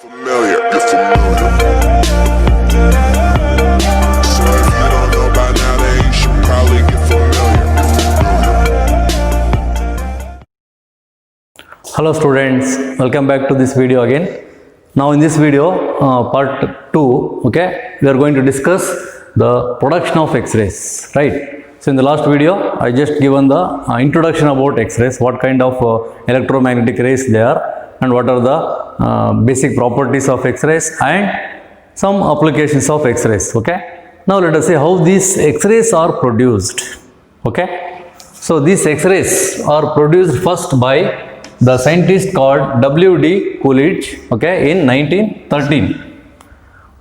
Familiar, you're familiar. So if you don't know by now, then you should probably get familiar. Hello students, welcome back to this video again. Now in this video, part 2, okay, we are going to discuss the production of X-rays, right? So in the last video, I just given the introduction about X-rays, what kind of electromagnetic rays they are and what are the basic properties of X-rays and some applications of X-rays, okay. Now let us see how these X-rays are produced, okay. So these X-rays are produced first by the scientist called W.D. Coolidge, okay, in 1913,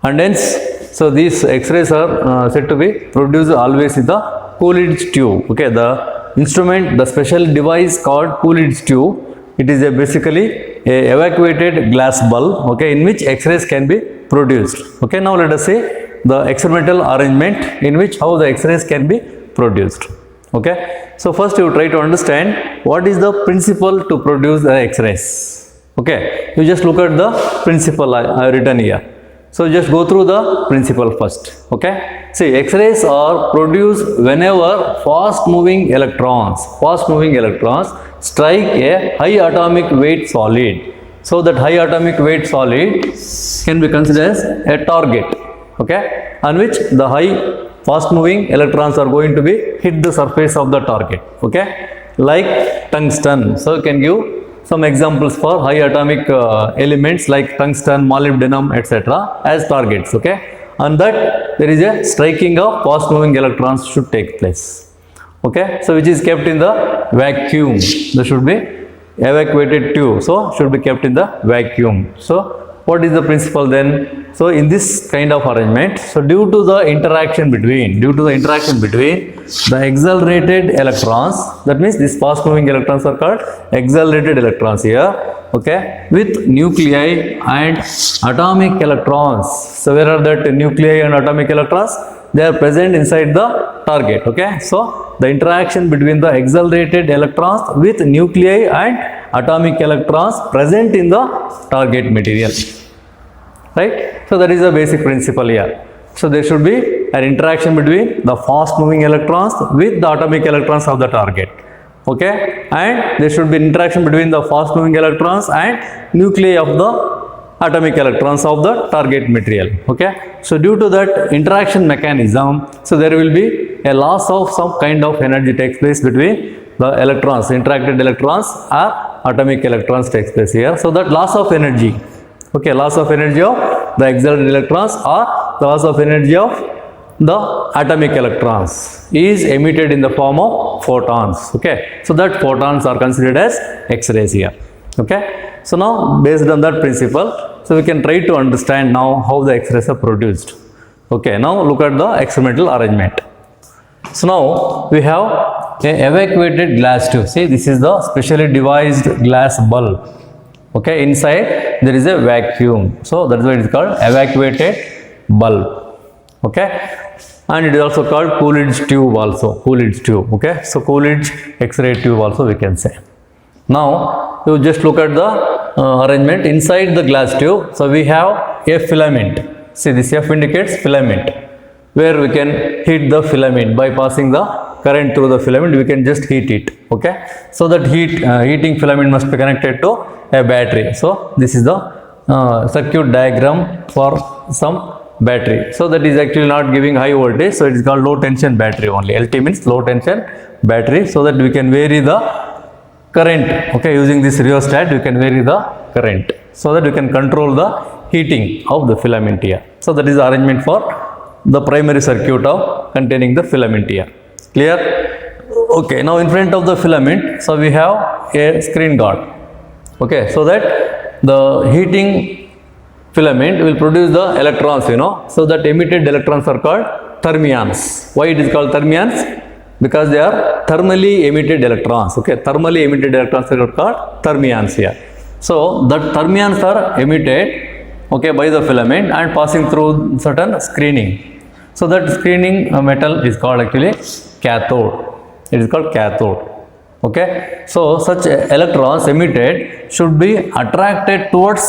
and hence, so these X-rays are said to be produced always in the Coolidge tube, okay, the instrument, the special device called Coolidge tube. It is basically a evacuated glass bulb, okay, in which X-rays can be produced, okay. Now let us see the experimental arrangement in which how the X-rays can be produced, okay. So first you try to understand what is the principle to produce the X-rays, okay. You just look at the principle I written here. So just go through the principle first, okay. See, X-rays are produced whenever fast moving electrons strike a high atomic weight solid. So that high atomic weight solid can be considered as a target, okay, on which the high fast moving electrons are going to be hit the surface of the target, okay, like tungsten. So you can give some examples for high atomic elements like tungsten, molybdenum, etc. as targets, okay. On that there is a striking of fast moving electrons should take place, okay. So which is kept in the vacuum. There should be evacuated tube, so should be kept in the vacuum. So what is the principle then? So in this kind of arrangement, so due to the interaction between the accelerated electrons, that means these fast moving electrons are called accelerated electrons here, okay, with nuclei and atomic electrons. So where are that nuclei and atomic electrons? They are present inside the target, okay. So the interaction between the accelerated electrons with nuclei and atomic electrons present in the target material, right. So that is the basic principle here. So there should be an interaction between the fast moving electrons with the atomic electrons of the target, okay, and there should be interaction between the fast moving electrons and nuclei of the atomic electrons of the target material, okay. So due to that interaction mechanism, so there will be a loss of some kind of energy takes place between the electrons, interacted electrons or atomic electrons takes place here. So that loss of energy, okay, loss of energy of the accelerated electrons or the loss of energy of the atomic electrons is emitted in the form of photons, okay. So that photons are considered as X-rays here, okay. So now based on that principle, so we can try to understand now how the X-rays are produced, okay. Now look at the experimental arrangement. So now we have a evacuated glass tube. See, this is the specially devised glass bulb, okay. Inside there is a vacuum, so that is why it is called evacuated bulb, okay. And it is also called Coolidge tube also, Coolidge tube, okay. So Coolidge X-ray tube also we can say. Now you just look at the arrangement inside the glass tube. So we have a filament. See, this F indicates filament, where we can heat the filament by passing the current through the filament. We can just heat it, okay. So that heating filament must be connected to a battery. So this is the circuit diagram for some battery. So that is actually not giving high voltage, so it is called low tension battery only. LT means low tension battery, so that we can vary the current, okay. Using this rheostat we can vary the current, so that we can control the heating of the filament here. So that is the arrangement for the primary circuit of containing the filament here. Clear? Okay. Now in front of the filament, so we have a screen guard, okay, so that the heating filament will produce the electrons, you know. So that emitted electrons are called thermions. Why it is called thermions? Because they are thermally emitted electrons, okay. Thermally emitted electrons are called thermions here. So that thermions are emitted, okay, by the filament and passing through certain screening. So that screening metal is called actually cathode. It is called cathode, Okay, so such electrons emitted should be attracted towards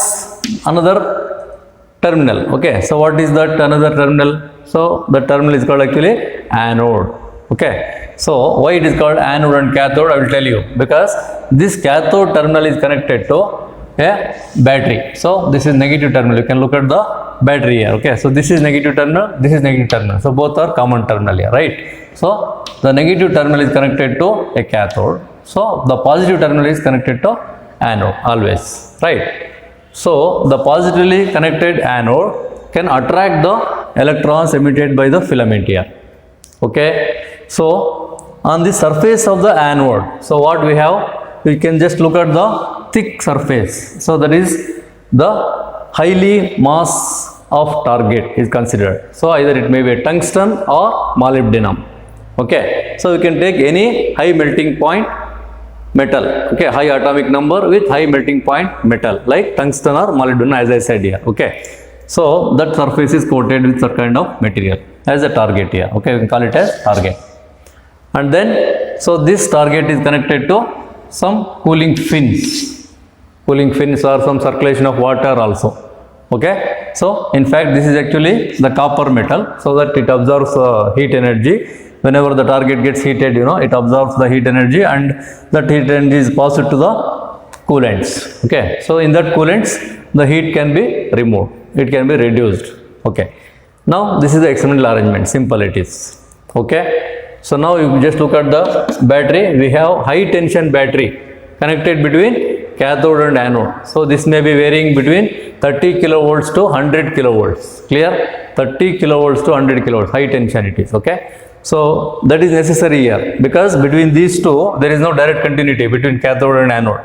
another terminal. Okay, so what is that another terminal? So the terminal is called actually anode. Okay, so why it is called anode and cathode, I will tell you. Because this cathode terminal is connected to a battery. So this is negative terminal. You can look at the battery here. Okay, so this is negative terminal, this is negative terminal. So both are common terminal here, right? So the negative terminal is connected to a cathode. So the positive terminal is connected to anode always, right? So the positively connected anode can attract the electrons emitted by the filament here. Okay, so on the surface of the anode, so what we have, we can just look at the thick surface. So that is the highly mass of target is considered. So either it may be a tungsten or molybdenum. Okay, so you can take any high melting point metal, okay, high atomic number with high melting point metal like tungsten or molybdenum, as I said here. Okay, so that surface is coated with some kind of material as a target here. Okay, we can call it as target. And then, so this target is connected to some cooling fins. Cooling fins or some circulation of water also. Okay, so in fact this is actually the copper metal, so that it absorbs heat energy. Whenever the target gets heated, it absorbs the heat energy, and that heat energy is passed to the coolants. Okay, so in that coolants the heat can be removed, it can be reduced. Okay, now this is the experimental arrangement, simple it is. Okay, so now you just look at the battery. We have high tension battery connected between cathode and anode. So this may be varying between 30 kilovolts to 100 kilovolts. Clear? 30 kilovolts to 100 kilovolts, high tension it is. Okay, so that is necessary here, because between these two there is no direct continuity between cathode and anode.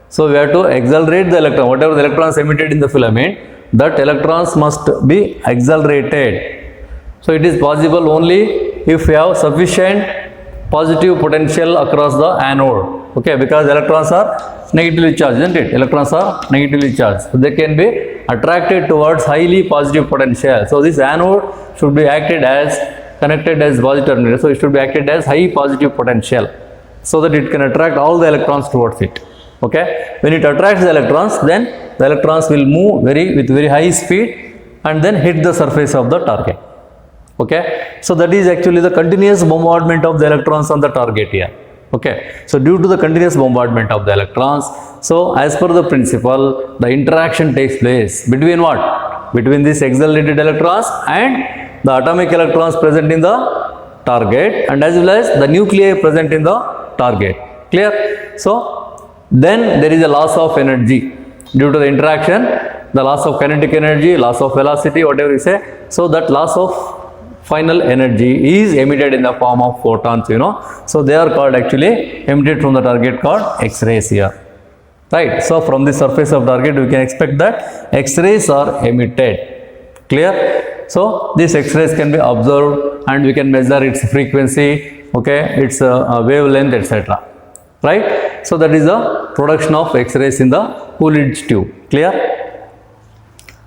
So we have to accelerate the electron, whatever the electrons emitted in the filament, that electrons must be accelerated. So it is possible only if we have sufficient positive potential across the anode. Okay, because electrons are negatively charged, isn't it? Electrons are negatively charged, so they can be attracted towards highly positive potential. So this anode should be acted as connected as positive terminal, so it should be acted as high positive potential, so that it can attract all the electrons towards it. Okay, when it attracts the electrons, then the electrons will move with very high speed and then hit the surface of the target. Okay, so that is actually the continuous bombardment of the electrons on the target here. Okay, so due to the continuous bombardment of the electrons, so as per the principle, the interaction takes place between what? Between these accelerated electrons and the atomic electrons present in the target, and as well as the nuclei present in the target. Clear? So then there is a loss of energy due to the interaction, the loss of kinetic energy, loss of velocity, whatever you say. So that loss of final energy is emitted in the form of photons, so they are called actually emitted from the target called X-rays here, right? So from the surface of target we can expect that X-rays are emitted. Clear? So these X-rays can be observed and we can measure its frequency, okay, its wavelength, etc. Right? So that is the production of X-rays in the Coolidge tube. Clear?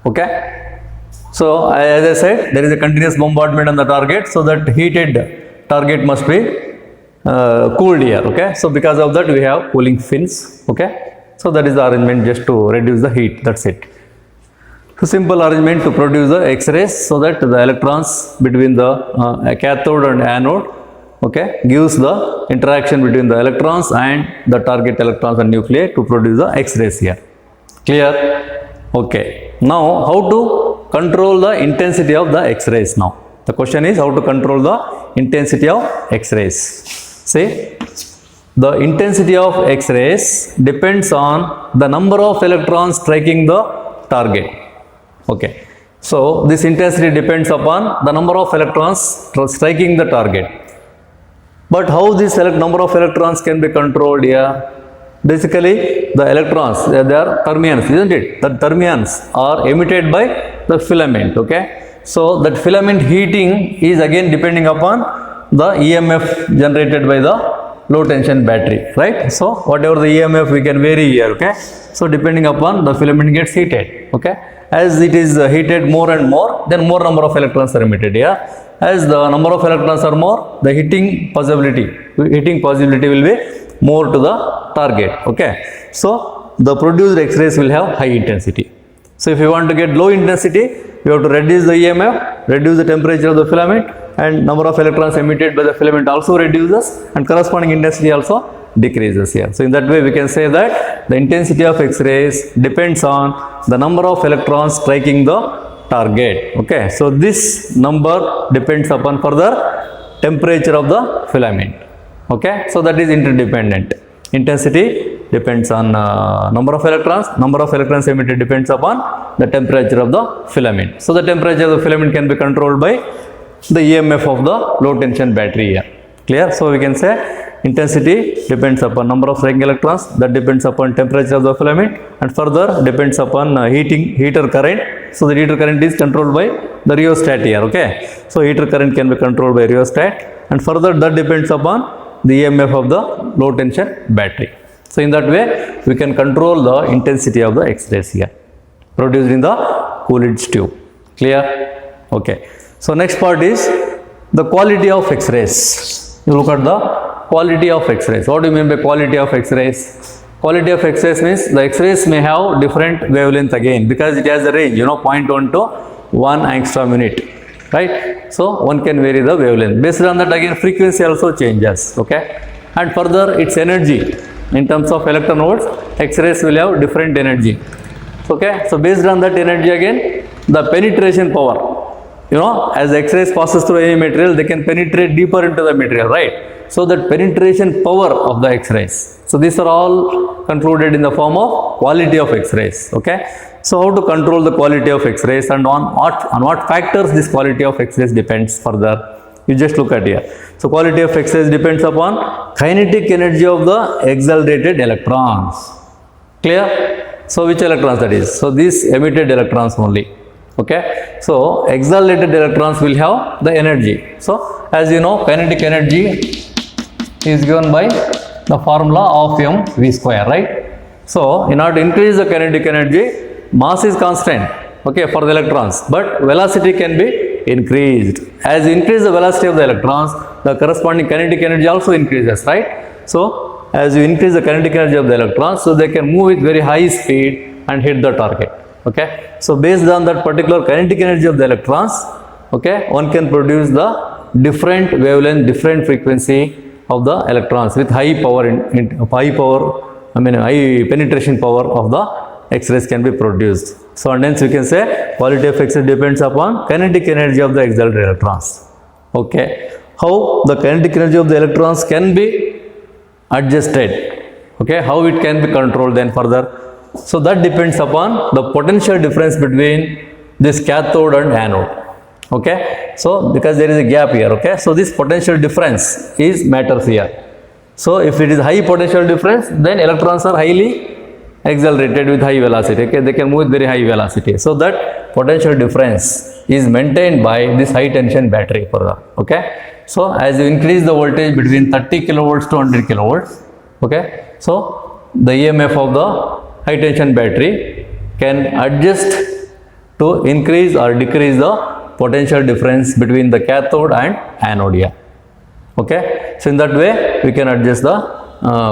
Okay. So as I said, there is a continuous bombardment on the target, so that heated target must be cooled here. Okay, so because of that we have cooling fins. Okay, so that is the arrangement just to reduce the heat. That's it. So simple arrangement to produce the X-rays, so that the electrons between the cathode and anode, okay, gives the interaction between the electrons and the target electrons and nuclei to produce the X-rays here. Clear? Okay. Now how to control the intensity of the X-rays now. The question is how to control the intensity of X-rays. See, the intensity of X-rays depends on the number of electrons striking the target. Okay, so this intensity depends upon the number of electrons striking the target. But how this number of electrons can be controlled here? Basically, the electrons, they are fermions, isn't it? The fermions are emitted by the filament. Okay, so that filament heating is again depending upon the EMF generated by the low tension battery, right? So whatever the EMF we can vary here. Okay, so depending upon the filament gets heated. Okay, as it is heated more and more, then more number of electrons are emitted here. As the number of electrons are more, the heating possibility will be more to the target. Okay, so the produced X-rays will have high intensity. So if you want to get low intensity, you have to reduce the EMF, reduce the temperature of the filament, and number of electrons emitted by the filament also reduces, and corresponding intensity also decreases here. So in that way we can say that the intensity of X-rays depends on the number of electrons striking the target. Okay, so this number depends upon further temperature of the filament. Okay, so that is interdependent. Intensity depends on number of electrons emitted depends upon the temperature of the filament. So the temperature of the filament can be controlled by the EMF of the low tension battery here. Clear? So we can say intensity depends upon number of striking electrons, that depends upon temperature of the filament, and further depends upon heater current. So the heater current is controlled by the rheostat here. Okay, so heater current can be controlled by rheostat, and further that depends upon the EMF of the low tension battery. So in that way we can control the intensity of the X-rays here produced in the Coolidge tube. Clear? Okay, so next part is the quality of X-rays. You look at the quality of X-rays. What do you mean by quality of X-rays? Quality of X-rays means the X-rays may have different wavelength again, because it has a range, 0.1 to 1 angstrom unit, right? So one can vary the wavelength. Based on that, again frequency also changes. Okay, and further its energy in terms of electron volts, X-rays will have different energy. Okay, so based on that energy, again the penetration power, as X-rays passes through any material, they can penetrate deeper into the material, right? So that penetration power of the X-rays. So these are all concluded in the form of quality of X-rays. Okay, so how to control the quality of X-rays, and on what factors this quality of X-rays depends further? You just look at here. So quality of X-rays depends upon kinetic energy of the accelerated electrons. Clear? So which electrons that is? So these emitted electrons only. Okay, so accelerated electrons will have the energy. So as you know, kinetic energy is given by the formula of mv square, right? So in order to increase the kinetic energy, mass is constant, okay, for the electrons, but velocity can be increased. As you increase the velocity of the electrons, the corresponding kinetic energy also increases, right? So as you increase the kinetic energy of the electrons, so they can move with very high speed and hit the target. Okay, so based on that particular kinetic energy of the electrons, okay, one can produce the different wavelength, different frequency of the electrons with high penetration power of the X-rays can be produced. So and hence we can say quality of X-ray depends upon kinetic energy of the accelerated electrons. Okay, how the kinetic energy of the electrons can be adjusted, okay, how it can be controlled then further? So that depends upon the potential difference between this cathode and anode. Okay, so because there is a gap here, okay, so this potential difference is matters here. So if it is high potential difference, then electrons are highly accelerated with high velocity. Okay, they can move with very high velocity. So that potential difference is maintained by this high tension battery further. Okay, so as you increase the voltage between 30 kilovolts to 100 kilovolts, okay, so the EMF of the high tension battery can adjust to increase or decrease the potential difference between the cathode and anode here. Okay, so in that way we can adjust the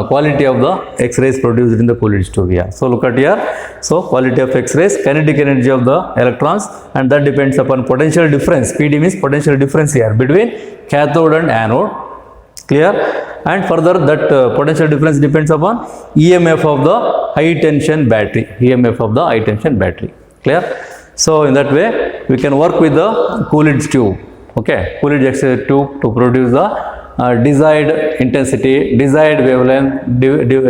quality of the X-rays produced in the Coolidge tube here. So look at here. So quality of X-rays, kinetic energy of the electrons, and that depends upon potential difference. PD means potential difference here between cathode and anode. Clear? And further that potential difference depends upon EMF of the high tension battery. EMF of the high tension battery. Clear? So in that way we can work with the Coolidge tube. Okay, Coolidge X-ray tube to produce the desired intensity, desired wavelength,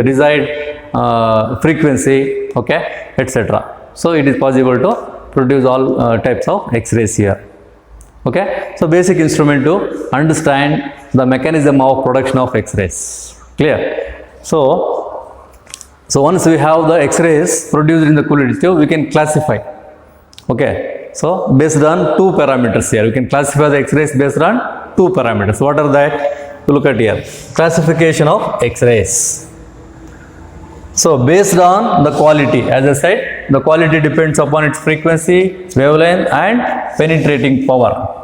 desired frequency, okay, etc. So it is possible to produce all types of X-rays here. Okay, so basic instrument to understand the mechanism of production of X-rays. Clear? So once we have the X-rays produced in the Coolidge tube, we can classify. Okay, so based on two parameters here, we can classify the X-rays based on two parameters. What are that? Look at here. Classification of X-rays. So based on the quality, as I said, the quality depends upon its frequency, wavelength, and penetrating power.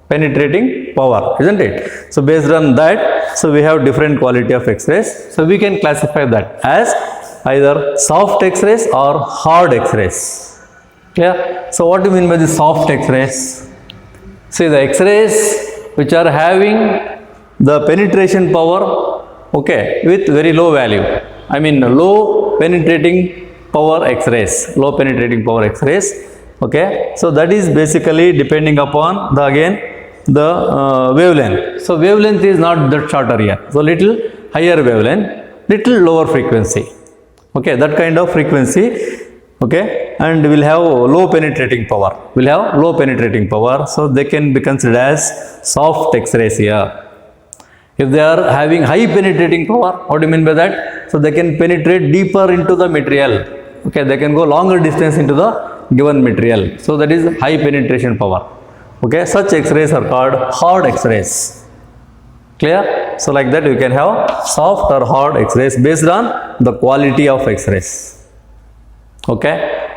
Penetrating power, isn't it? So based on that, so we have different quality of X-rays. So we can classify that as either soft X-rays or hard X-rays. Clear? So what do you mean by the soft X-rays? See, the X-rays which are having the penetration power, okay, with very low value. I mean low penetrating power X-rays, low penetrating power X-rays. Okay, so that is basically depending upon the wavelength. So wavelength is not that shorter here. So little higher wavelength, little lower frequency. Okay, that kind of frequency. Okay, and will have low penetrating power. Will have low penetrating power. So they can be considered as soft X-rays here. If they are having high penetrating power, what do you mean by that? So they can penetrate deeper into the material. Okay, they can go longer distance into the given material. So that is high penetration power. Okay, such X-rays are called hard X-rays. Clear? So like that you can have soft or hard X-rays based on the quality of X-rays. Okay,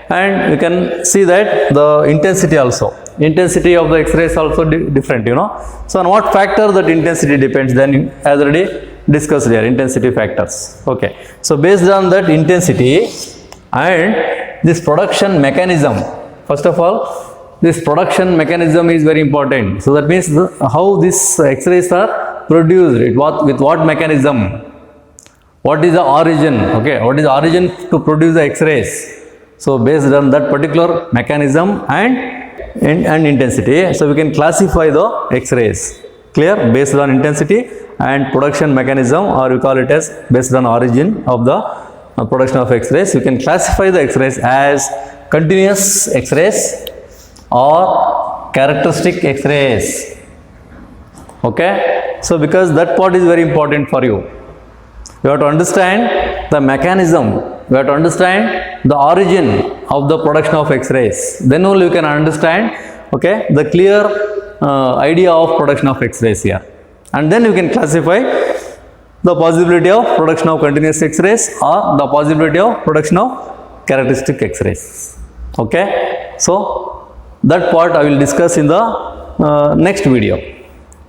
and you can see that the intensity also. Intensity of the X-rays also different, you know. So on what factor that intensity depends, then as already discussed here, intensity factors. Okay, so based on that intensity and this production mechanism, first of all, this production mechanism is very important. So that means how these X-rays are produced, with what mechanism, what is the origin, okay, what is the origin to produce the X-rays. So based on that particular mechanism and intensity, so we can classify the X-rays. Clear? Based on intensity and production mechanism, or we call it as based on origin of the production of X-rays, you can classify the X-rays as continuous X-rays or characteristic X-rays. Okay, so because that part is very important for you. You have to understand the mechanism, you have to understand the origin of the production of X-rays. Then only you can understand, okay, the clear idea of production of X-rays here. And then you can classify the possibility of production of continuous X-rays or the possibility of production of characteristic X-rays. Okay, so that part I will discuss in the next video.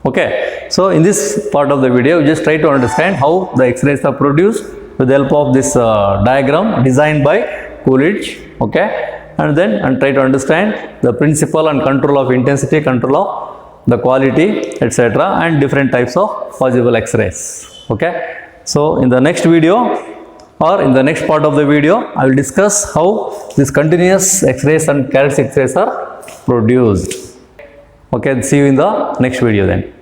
Okay, so in this part of the video, just try to understand how the X-rays are produced with the help of this diagram designed by Coolidge. Okay, and try to understand the principle and control of intensity, control of the quality, etc., and different types of possible X-rays. Okay, so in the next video or in the next part of the video, I will discuss how these continuous X-rays and characteristic X-rays are produced. Okay, see you in the next video then.